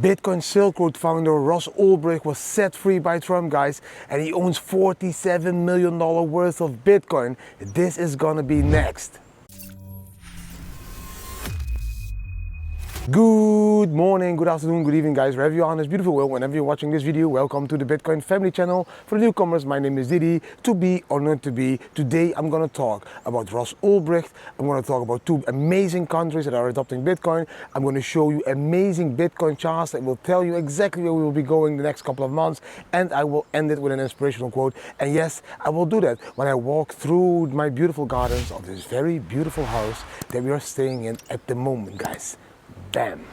Bitcoin Silk Road founder Ross Ulbricht was set free by Trump, guys, and he owns $47 million worth of Bitcoin. This is gonna be next. Good morning, good afternoon, good evening, guys, wherever you are in this beautiful world, whenever you're watching this video. Welcome to the Bitcoin family channel. For the newcomers, my name is Didi. To be or not to be, today I'm going to talk about Ross Ulbricht. I'm going to talk about two amazing countries that are adopting Bitcoin. I'm going to show you amazing Bitcoin charts that will tell you exactly where we will be going the next couple of months, and I will end it with an inspirational quote. And yes, I will do that when I walk through my beautiful gardens of this very beautiful house that we are staying in at the moment, guys. Bam!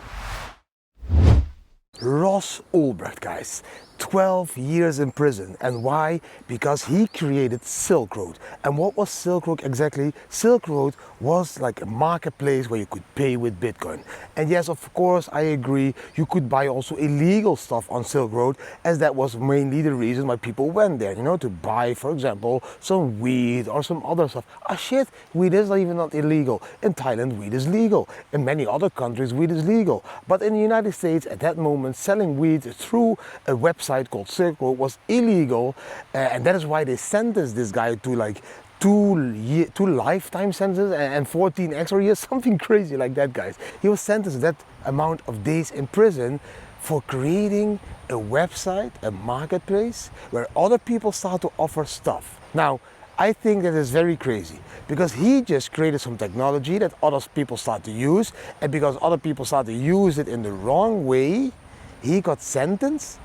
Ross Ulbricht, guys, 12 years in prison. And why? Because he created Silk Road. And what was Silk Road exactly? Silk Road was like a marketplace where you could pay with Bitcoin. And yes, of course, I agree, you could buy also illegal stuff on Silk Road, as that was mainly the reason why people went there, you know, to buy, for example, some weed or some other stuff. Ah shit, weed is not illegal. In Thailand, weed is legal. In many other countries, weed is legal. But in the United States, at that moment, selling weed through a website called Silk Road was illegal, and that is why they sentenced this guy to like two lifetime sentences and 14 extra years, something crazy like that, guys. He was sentenced to that amount of days in prison for creating a website, a marketplace, where other people start to offer stuff. Now, I think that is very crazy, because he just created some technology that other people start to use, and because other people start to use it in the wrong way, he got sentenced.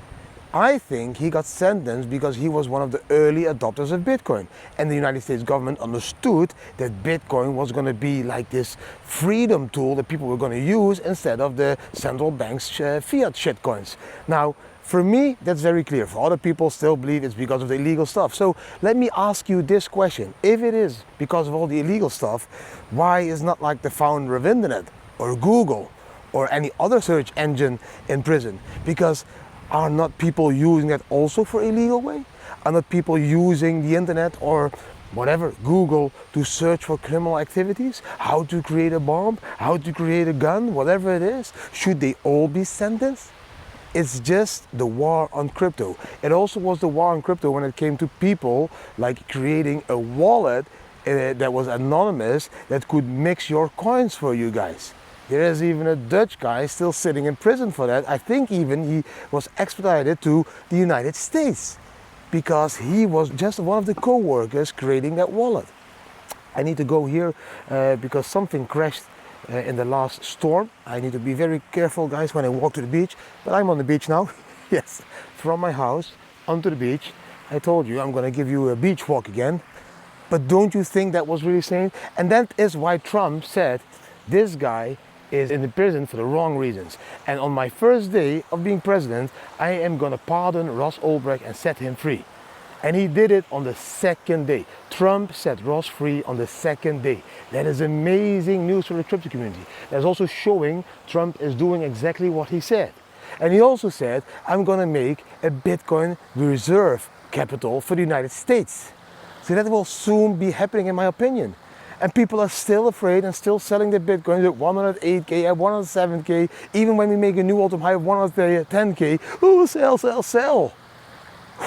I think he got sentenced because he was one of the early adopters of Bitcoin. And the United States government understood that Bitcoin was going to be like this freedom tool that people were going to use instead of the central bank's fiat shitcoins. Now, for me, that's very clear. For other people, still believe it's because of the illegal stuff. So let me ask you this question. If it is because of all the illegal stuff, why is not like the founder of Internet or Google or any other search engine in prison? Because are not people using that also for illegal way? Are not people using the internet or whatever, Google, to search for criminal activities? How to create a bomb? How to create a gun? Whatever it is. Should they all be sentenced? It's just the war on crypto. It also was the war on crypto when it came to people like creating a wallet that was anonymous that could mix your coins for you guys. There is even a Dutch guy still sitting in prison for that. I think even he was extradited to the United States because he was just one of the co-workers creating that wallet. I need to go here because something crashed in the last storm. I need to be very careful, guys, when I walk to the beach. But I'm on the beach now. Yes, from my house onto the beach. I told you I'm going to give you a beach walk again. But don't you think that was really sane? And that is why Trump said this guy is in the prison for the wrong reasons. And on my first day of being president, I am gonna pardon Ross Ulbricht and set him free. And he did it on the second day. Trump set Ross free on the second day. That is amazing news for the crypto community. That's also showing Trump is doing exactly what he said. And he also said, I'm gonna make a Bitcoin reserve capital for the United States. So that will soon be happening, in my opinion. And people are still afraid and still selling their Bitcoins at 108K, at 107K, even when we make a new all-time high of 110K. Oh, sell, sell, sell.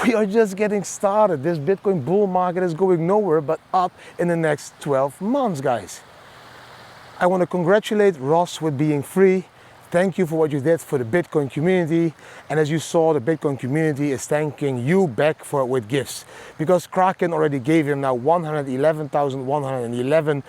We are just getting started. This Bitcoin bull market is going nowhere but up in the next 12 months, guys. I want to congratulate Ross with being free. Thank you for what you did for the Bitcoin community. And as you saw, the Bitcoin community is thanking you back for it with gifts. Because Kraken already gave him now $111,111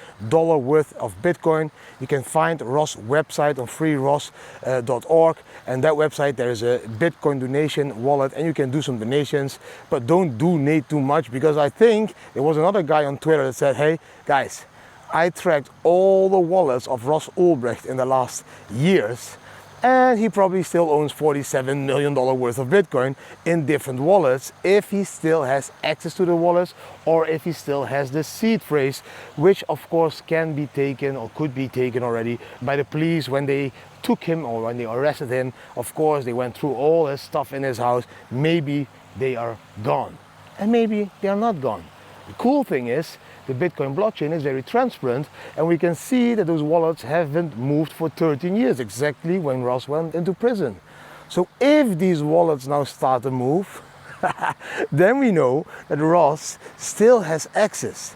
worth of Bitcoin. You can find Ross' website on freeross.org. And that website, there is a Bitcoin donation wallet and you can do some donations. But don't donate too much, because I think there was another guy on Twitter that said, hey, guys, I tracked all the wallets of Ross Ulbricht in the last years, and he probably still owns $47 million worth of Bitcoin in different wallets, if he still has access to the wallets or if he still has the seed phrase, which of course can be taken or could be taken already by the police when they took him or when they arrested him. Of course, they went through all his stuff in his house. Maybe they are gone, and maybe they are not gone. The cool thing is, the Bitcoin blockchain is very transparent, and we can see that those wallets haven't moved for 13 years, exactly when Ross went into prison. So if these wallets now start to move, then we know that Ross still has access.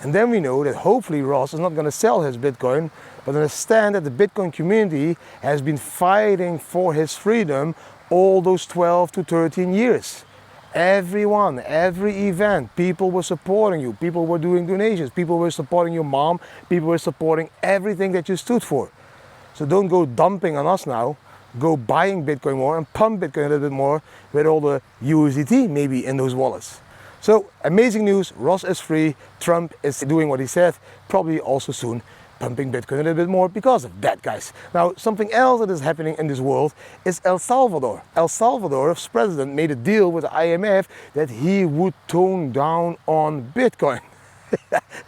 And then we know that hopefully Ross is not going to sell his Bitcoin, but understand that the Bitcoin community has been fighting for his freedom all those 12 to 13 years. Everyone, every event, people were supporting you, people were doing donations, people were supporting your mom, people were supporting everything that you stood for. So don't go dumping on us now, go buying Bitcoin more and pump Bitcoin a little bit more with all the USDT maybe in those wallets. So amazing news, Ross is free, Trump is doing what he said, probably also soon pumping Bitcoin a little bit more because of that, guys. Now, something else that is happening in this world is El Salvador. El Salvador's president made a deal with the IMF that he would tone down on Bitcoin.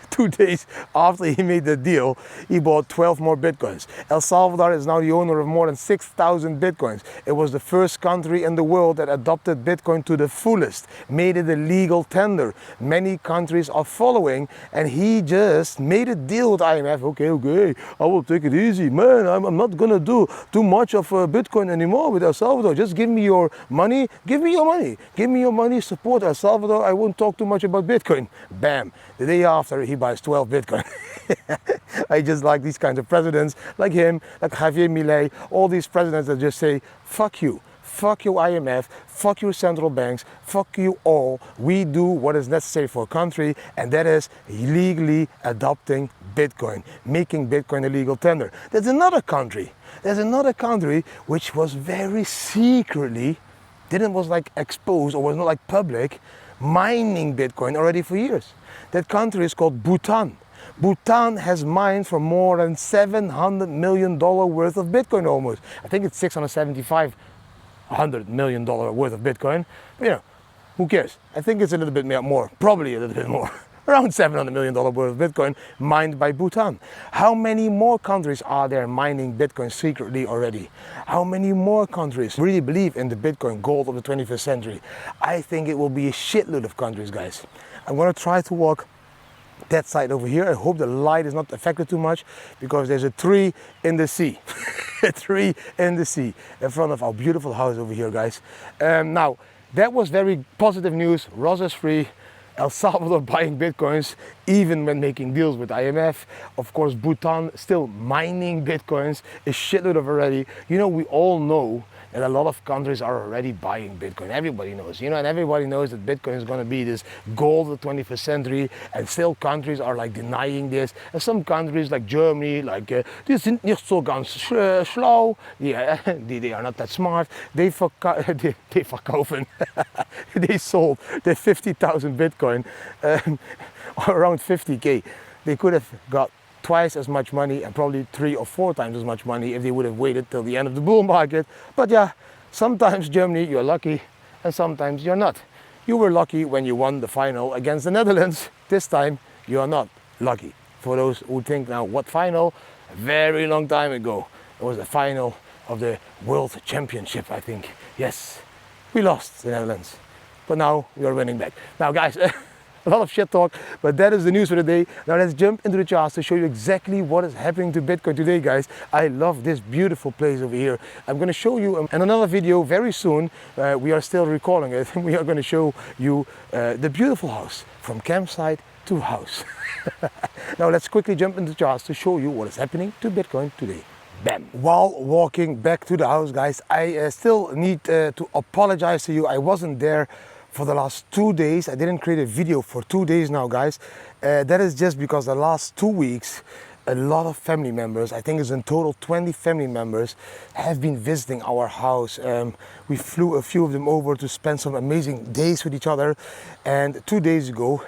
2 days after he made the deal, he bought 12 more Bitcoins. El Salvador is now the owner of more than 6,000 Bitcoins. It was the first country in the world that adopted Bitcoin to the fullest, made it a legal tender. Many countries are following, and he just made a deal with IMF. Okay, I will take it easy. Man, I'm not gonna do too much of Bitcoin anymore with El Salvador. Just give me your money, give me your money. Give me your money, support El Salvador. I won't talk too much about Bitcoin. Bam. The day after, he buys 12 Bitcoin. I just like these kinds of presidents, like him, like Javier Milei, all these presidents that just say, fuck you, fuck your IMF, fuck your central banks, fuck you all. We do what is necessary for a country, and that is legally adopting Bitcoin, making Bitcoin a legal tender. There's another country which was very secretly, was like exposed or was not like public, mining Bitcoin already for years. That country is called Bhutan. Bhutan has mined for more than $700 million worth of Bitcoin almost. I think it's $675 million worth of Bitcoin. But, you know, who cares? I think it's a little bit more, probably a little bit more. Around $700 million worth of Bitcoin mined by Bhutan. How many more countries are there mining Bitcoin secretly already? How many more countries really believe in the Bitcoin gold of the 21st century? I think it will be a shitload of countries, guys. I'm gonna try to walk that side over here. I hope the light is not affected too much because there's a tree in the sea. A tree in the sea in front of our beautiful house over here, guys. Now, that was very positive news. Ross is free. El Salvador buying Bitcoins even when making deals with IMF. Of course, Bhutan still mining Bitcoins, a shitload of already. You know, we all know that a lot of countries are already buying Bitcoin. Everybody knows, you know, and everybody knows that Bitcoin is going to be this gold of the 21st century, and still countries are like denying this. And some countries like Germany, like, die sind nicht so ganz schlau, they are not that smart, they verkaufen, they sold their 50,000 Bitcoin, around 50K. They could have got twice as much money and probably 3 or 4 times as much money if they would have waited till the end of the bull market. But yeah, sometimes Germany, you're lucky, and sometimes you're not. You were lucky when you won the final against the Netherlands. This time, you are not lucky. For those who think now, what final? A very long time ago. It was the final of the World Championship, I think. Yes, we lost the Netherlands, but now we are winning back. Now, guys, a lot of shit talk, but that is the news for the day. Now let's jump into the charts to show you exactly what is happening to Bitcoin today, guys. I love this beautiful place over here. I'm going to show you in another video very soon. We are still recording it. We are going to show you the beautiful house from campsite to house. Now let's quickly jump into the charts to show you what is happening to Bitcoin today. Bam. While walking back to the house, guys, I still need to apologize to you. I wasn't there for the last 2 days. I didn't create a video for 2 days now, guys. That is just because the last 2 weeks, a lot of family members, I think it's in total 20 family members, have been visiting our house. We flew a few of them over to spend some amazing days with each other. And 2 days ago,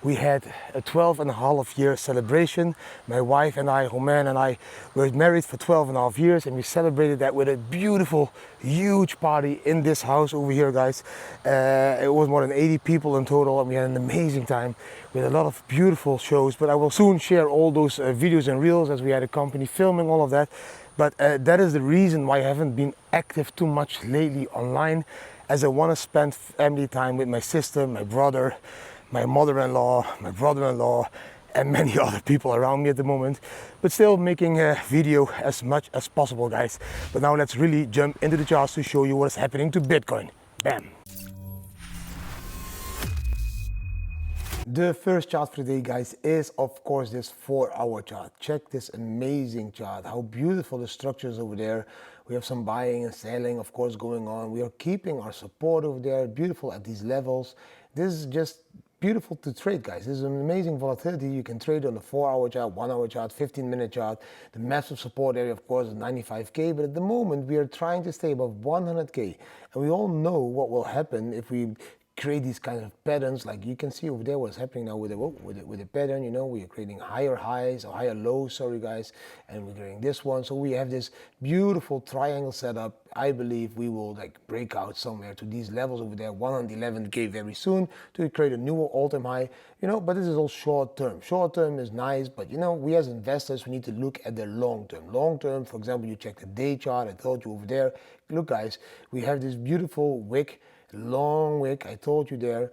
we had a 12.5-year celebration. My wife and I, Romain and I, were married for 12.5 years, and we celebrated that with a beautiful, huge party in this house over here, guys. It was more than 80 people in total, and we had an amazing time with a lot of beautiful shows. But I will soon share all those videos and reels, as we had a company filming all of that. But that is the reason why I haven't been active too much lately online, as I want to spend family time with my sister, my brother, my mother-in-law, my brother-in-law, and many other people around me at the moment, but still making a video as much as possible, guys. But now let's really jump into the charts to show you what is happening to Bitcoin. Bam! The first chart for today, guys, is of course this 4-hour chart. Check this amazing chart, how beautiful the structure is over there. We have some buying and selling, of course, going on. We are keeping our support over there, beautiful at these levels. This is just beautiful to trade, guys. This is an amazing volatility. You can trade on the 4-hour chart, 1-hour chart, 15-minute chart. The massive support area, of course, is 95K, but at the moment we are trying to stay above 100K. And we all know what will happen if we create these kind of patterns. Like you can see over there what's happening now with the pattern. You know, we are creating higher highs or higher lows, sorry guys, and we're creating this one. So we have this beautiful triangle setup. I believe we will like break out somewhere to these levels over there, 111K very soon, to create a new all-time high. You know, but this is all short term. Short term is nice, but you know, we as investors, we need to look at the long term. Long term, for example, you check the day chart. I told you over there. Look guys, we have this beautiful wick, long wick. I told you there,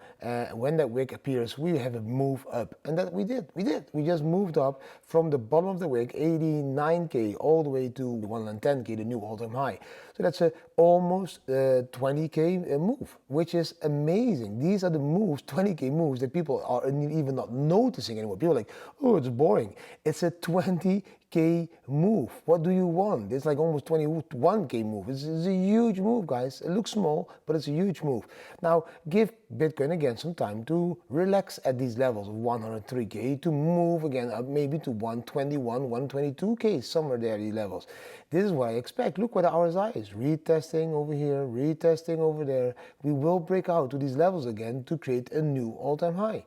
when that wick appears, we have a move up, and that we did. We just moved up from the bottom of the wick, 89K, all the way to 110K, the new all-time high. So that's a almost 20K move, which is amazing. These are the moves, 20K moves, that people are even not noticing anymore. People are like, oh, it's boring. It's a 20K move. What do you want? It's like almost 21K move. It's a huge move, guys. It looks small, but it's a huge move. Now, give Bitcoin again some time to relax at these levels of 103K, to move again up maybe to 121, 122K, somewhere there, these levels. This is what I expect. Look where the RSI is. Retesting over here, retesting over there. We will break out to these levels again to create a new all-time high.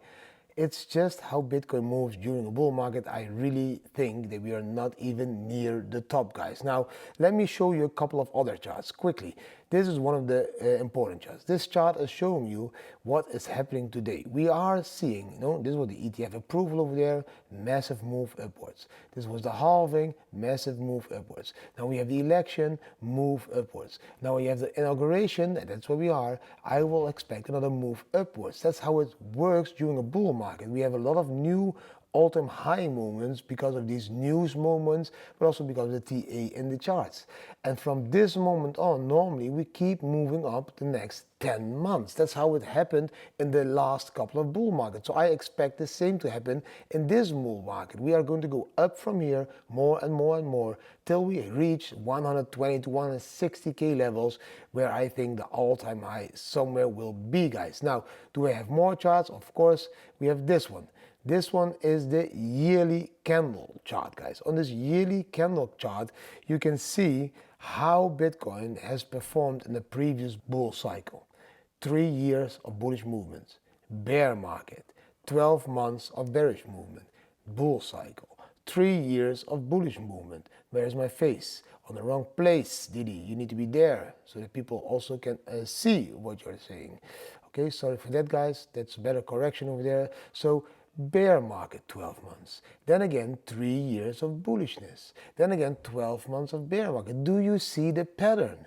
It's just how Bitcoin moves during a bull market. I really think that we are not even near the top, guys. Now, let me show you a couple of other charts quickly. This is one of the important charts. This chart is showing you what is happening today. We are seeing, you know, this was the ETF approval over there, massive move upwards. This was the halving, massive move upwards. Now we have the election, move upwards. Now we have the inauguration, and that's where we are. I will expect another move upwards. That's how it works during a bull market. We have a lot of new all-time high moments because of these news moments, but also because of the TA in the charts. And from this moment on, normally we keep moving up the next 10 months. That's how it happened in the last couple of bull markets. So I expect the same to happen in this bull market. We are going to go up from here more and more and more till we reach 120 to 160K levels, where I think the all-time high somewhere will be, guys. Now, do I have more charts? Of course, we have this one. This one is the yearly candle chart, guys. On this yearly candle chart, you can see how Bitcoin has performed in the previous bull cycle. 3 years of bullish movements, bear market, 12 months of bearish movement, bull cycle, 3 years of bullish movement. Where's my face? On the wrong place, Didi. You need to be there so that people also can see what you're saying. Okay, sorry for that, guys. That's a better correction over there. So, bear market, 12 months. Then again, 3 years of bullishness. Then again, 12 months of bear market. Do you see the pattern?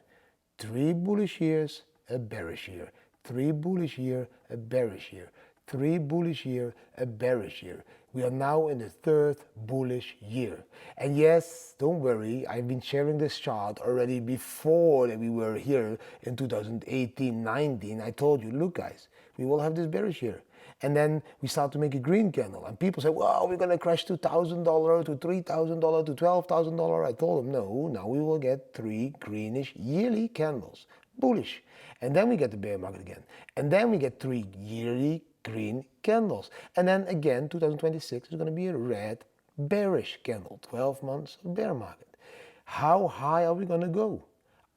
3 bullish years, a bearish year. 3 bullish year, a bearish year. 3 bullish year, a bearish year. We are now in the 3rd bullish year. And yes, don't worry, I've been sharing this chart already before that we were here in 2018-19. I told you, look guys, we will have this bearish year. And then we start to make a green candle. And people say, well, we're going to crash to $1,000, to $3,000, to $12,000. I told them, no, now we will get 3 greenish yearly candles, bullish. And then we get the bear market again. And then we get 3 yearly green candles. And then again, 2026 is going to be a red bearish candle, 12 months of bear market. How high are we going to go?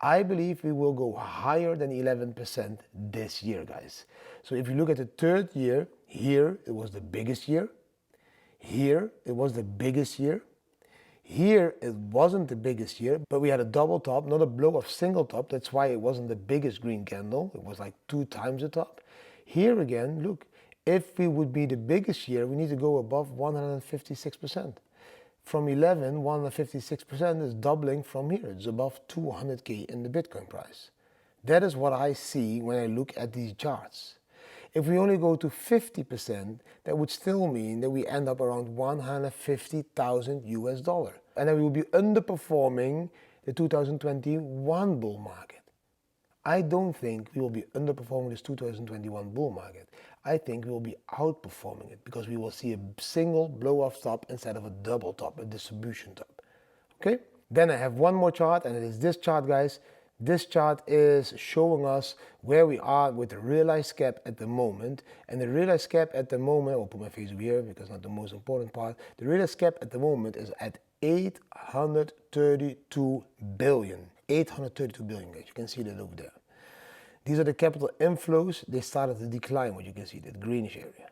I believe we will go higher than 11% this year, guys. So if you look at the 3rd year, here it was the biggest year. Here it was the biggest year. Here it wasn't the biggest year, but we had a double top, not a blow of single top. That's why it wasn't the biggest green candle. It was like 2 times the top. Here again, look, if we would be the biggest year, we need to go above 156%. From 11, 156% is doubling from here. It's above 200K in the Bitcoin price. That is what I see when I look at these charts. If we only go to 50%, that would still mean that we end up around 150,000 US dollar. And then we will be underperforming the 2021 bull market. I don't think we will be underperforming this 2021 bull market. I think we will be outperforming it because we will see a single blow-off top instead of a double top, a distribution top. Okay? Then I have one more chart, and it is this chart, guys. This chart is showing us where we are with the realized cap at the moment. And the realized cap at the moment, I'll put my face over here because it's not the most important part. The realized cap at the moment is at 832 billion. 832 billion, guys. You can see that over there. These are the capital inflows. They started to decline, what you can see, that greenish area.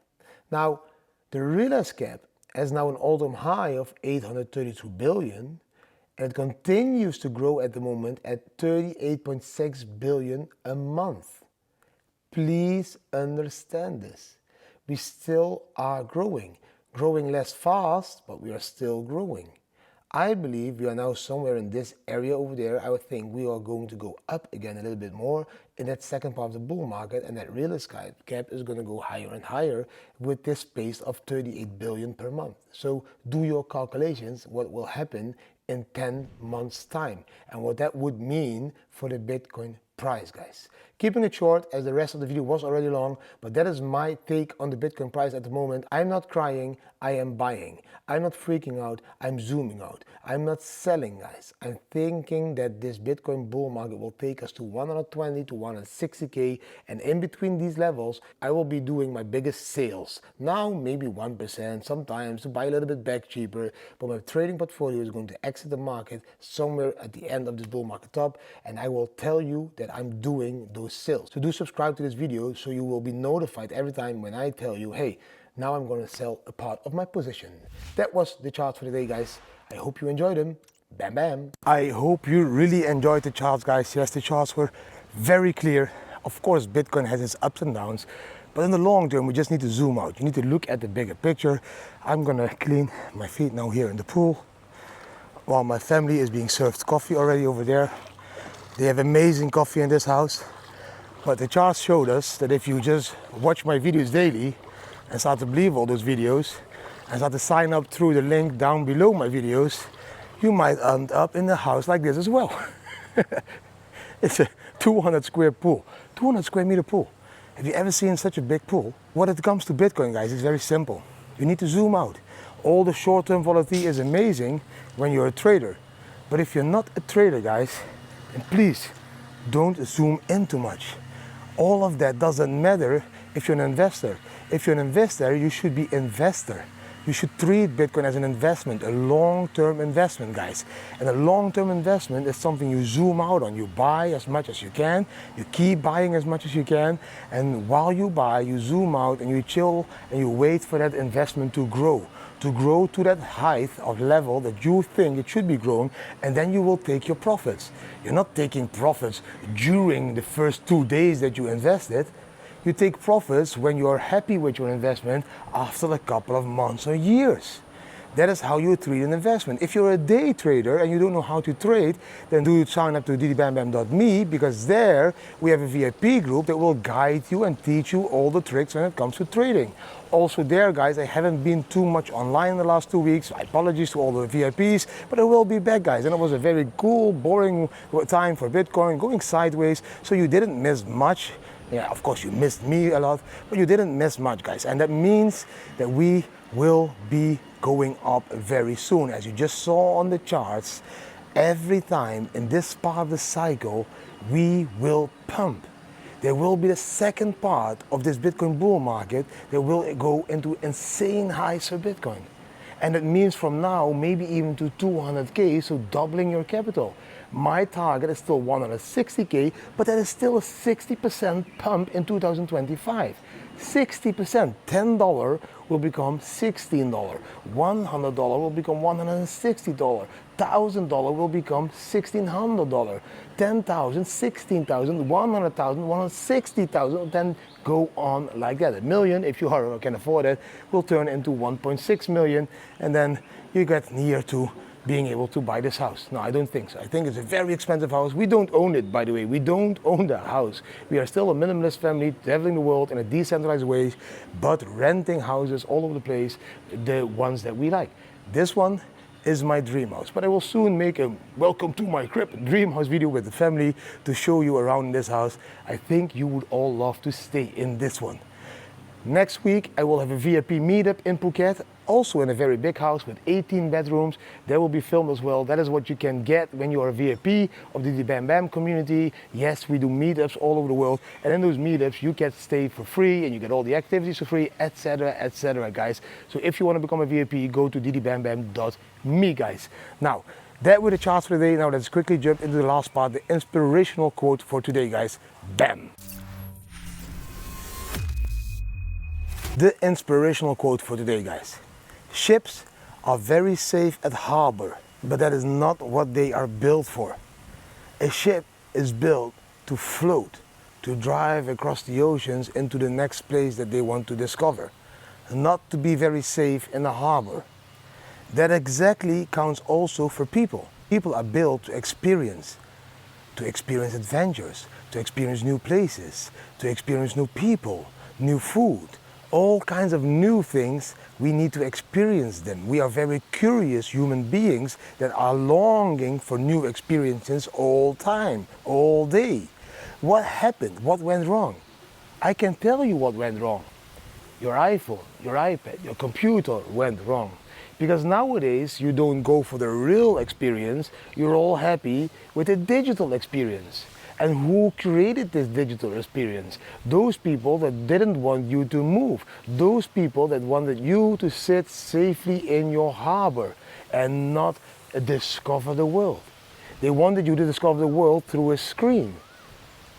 Now, the realized cap has now an all-time high of 832 billion. And it continues to grow at the moment at 38.6 billion a month. Please understand this. We still are growing. Growing less fast, but we are still growing. I believe we are now somewhere in this area over there. I would think we are going to go up again a little bit more in that second part of the bull market, and that real estate cap is going to go higher and higher with this pace of 38 billion per month. So do your calculations what will happen in 10 months time and what that would mean for the Bitcoin price, guys. Keeping it short, as the rest of the video was already long, but that is my take on the Bitcoin price at the moment. I'm not crying, I am buying. I'm not freaking out, I'm zooming out. I'm not selling, guys. I'm thinking that this Bitcoin bull market will take us to 120 to 160K, and in between these levels, I will be doing my biggest sales. Now, maybe 1%, sometimes to buy a little bit back cheaper, but my trading portfolio is going to exit the market somewhere at the end of this bull market top, and I will tell you that I'm doing those sales. So do subscribe to this video so you will be notified every time when I tell you, hey, now I'm going to sell a part of my position. That was the charts for today, guys. I hope you enjoyed them. Bam, bam. I hope you really enjoyed the charts, guys. Yes, the charts were very clear. Of course, Bitcoin has its ups and downs, but in the long term, we just need to zoom out. You need to look at the bigger picture. I'm going to clean my feet now here in the pool while my family is being served coffee already over there. They have amazing coffee in this house. But the charts showed us that if you just watch my videos daily and start to believe all those videos and start to sign up through the link down below my videos, you might end up in a house like this as well. It's a 200 square pool, 200 square meter pool. Have you ever seen such a big pool? When it comes to Bitcoin, guys, it's very simple. You need to zoom out. All the short-term volatility is amazing when you're a trader. But if you're not a trader, guys, then please don't zoom in too much. All of that doesn't matter if you're an investor. If you're an investor, you should be investor. You should treat Bitcoin as an investment, a long-term investment, guys. And a long-term investment is something you zoom out on. You buy as much as you can, you keep buying as much as you can, and while you buy, you zoom out and you chill and you wait for that investment to grow to that height of level that you think it should be growing, and then you will take your profits. You're not taking profits during the first 2 days that you invested. You take profits when you are happy with your investment after a couple of months or years. That is how you treat an investment. If you're a day trader and you don't know how to trade, then do sign up to didibambam.me, because there we have a VIP group that will guide you and teach you all the tricks when it comes to trading. Also there, guys, I haven't been too much online in the last 2 weeks. Apologies to all the VIPs, but I will be back, guys. And it was a very cool, boring time for Bitcoin, going sideways, so you didn't miss much. Yeah, of course you missed me a lot, but you didn't miss much, guys. And that means that we will be going up very soon. As you just saw on the charts, every time in this part of the cycle, we will pump. There will be the second part of this Bitcoin bull market that will go into insane highs for Bitcoin. And it means from now, maybe even to 200K, so doubling your capital. My target is still 160K, but that is still a 60% pump in 2025. 60%, $10 will become $16, $100 will become $160, $1,000 will become $1,600, $10,000, $16,000, $100,000, $160,000, then go on like that. $1 million, if you can afford it, will turn into 1.6 million, and then you get near to being able to buy this house. No, I don't think so. I think it's a very expensive house. We don't own it, by the way. We don't own the house. We are still a minimalist family, traveling the world in a decentralized way, but renting houses all over the place, the ones that we like. This one is my dream house, but I will soon make a welcome to my crib dream house video with the family to show you around this house. I think you would all love to stay in this one. Next week I will have a VIP meetup in Phuket, also in a very big house with 18 bedrooms. That will be filmed as well. That is what you can get when you are a VIP of the Didi Bam Bam community. Yes, we do meetups all over the world, and in those meetups you get stay for free and you get all the activities for free, etc, guys. So if you want to become a VIP, go to didibambam.me, guys. Now, that were the charts for today. Now let's quickly jump into the last part, the inspirational quote for today, guys. Bam! The inspirational quote for today, guys. Ships are very safe at harbor, but that is not what they are built for. A ship is built to float, to drive across the oceans into the next place that they want to discover, not to be very safe in a harbor. That exactly counts also for people. People are built to experience adventures, to experience new places, to experience new people, new food. All kinds of new things, we need to experience them. We are very curious human beings that are longing for new experiences all time, all day. What happened? What went wrong? I can tell you what went wrong. Your iPhone, your iPad, your computer went wrong. Because nowadays you don't go for the real experience, you're all happy with a digital experience. And who created this digital experience? Those people that didn't want you to move. Those people that wanted you to sit safely in your harbor and not discover the world. They wanted you to discover the world through a screen.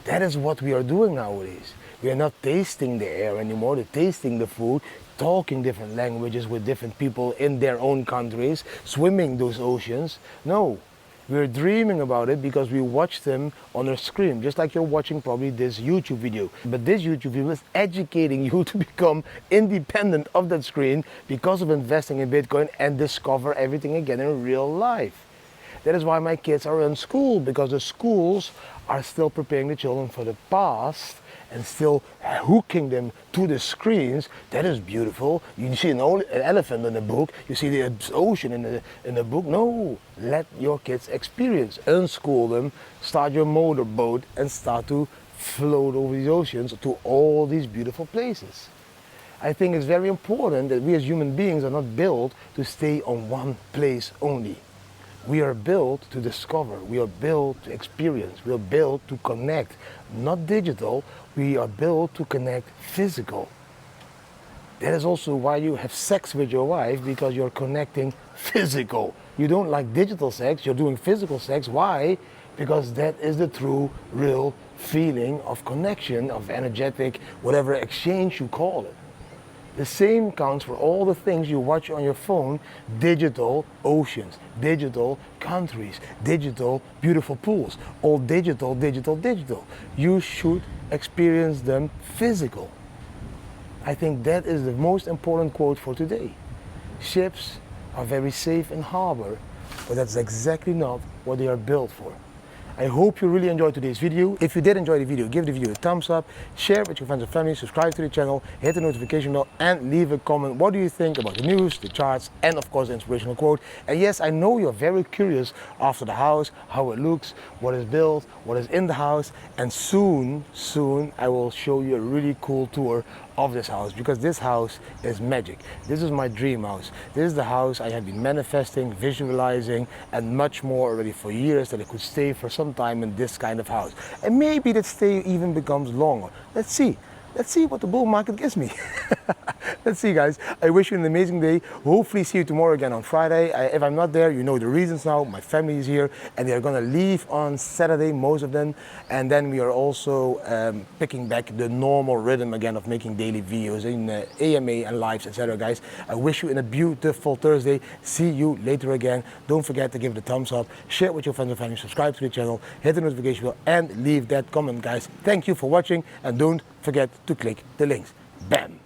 That is what we are doing nowadays. We are not tasting the air anymore, they're tasting the food, talking different languages with different people in their own countries, swimming those oceans. No. We're dreaming about it because we watch them on a screen, just like you're watching probably this YouTube video. But this YouTube video is educating you to become independent of that screen because of investing in Bitcoin and discover everything again in real life. That is why my kids are in school, because the schools are still preparing the children for the past and still hooking them to the screens. That is beautiful. You see an elephant in the book, you see the ocean in the book. No, let your kids experience. Unschool them, start your motorboat and start to float over these oceans to all these beautiful places. I think it's very important that we as human beings are not built to stay on one place only. We are built to discover, we are built to experience, we are built to connect, not digital, we are built to connect physical. That is also why you have sex with your wife, because you're connecting physical. You don't like digital sex, you're doing physical sex. Why? Because that is the true, real feeling of connection, of energetic, whatever exchange you call it. The same counts for all the things you watch on your phone, digital oceans, digital countries, digital beautiful pools, all digital, digital, digital. You should experience them physical. I think that is the most important quote for today. Ships are very safe in harbor, but that's exactly not what they are built for. I hope you really enjoyed today's video. If you did enjoy the video, give the video a thumbs up, share it with your friends and family, subscribe to the channel, hit the notification bell and leave a comment. What do you think about the news, the charts, and of course the inspirational quote? And yes, I know you're very curious after the house, how it looks, what is built, what is in the house, and soon I will show you a really cool tour of this house, because this house is magic. This is my dream house. This is the house I have been manifesting, visualizing, and much more already for years, that I could stay for some time in this kind of house. And maybe that stay even becomes longer. Let's see. Let's see what the bull market gives me. Let's see, guys. I wish you an amazing day. Hopefully see you tomorrow again on Friday. If I'm not there, you know the reasons now. My family is here and they're gonna leave on Saturday, most of them. And then we are also picking back the normal rhythm again of making daily videos in AMA and lives, etc. guys. I wish you a beautiful Thursday. See you later again. Don't forget to give it a thumbs up, share it with your friends and family, subscribe to the channel, hit the notification bell and leave that comment, guys. Thank you for watching and don't forget to click the links. Bam!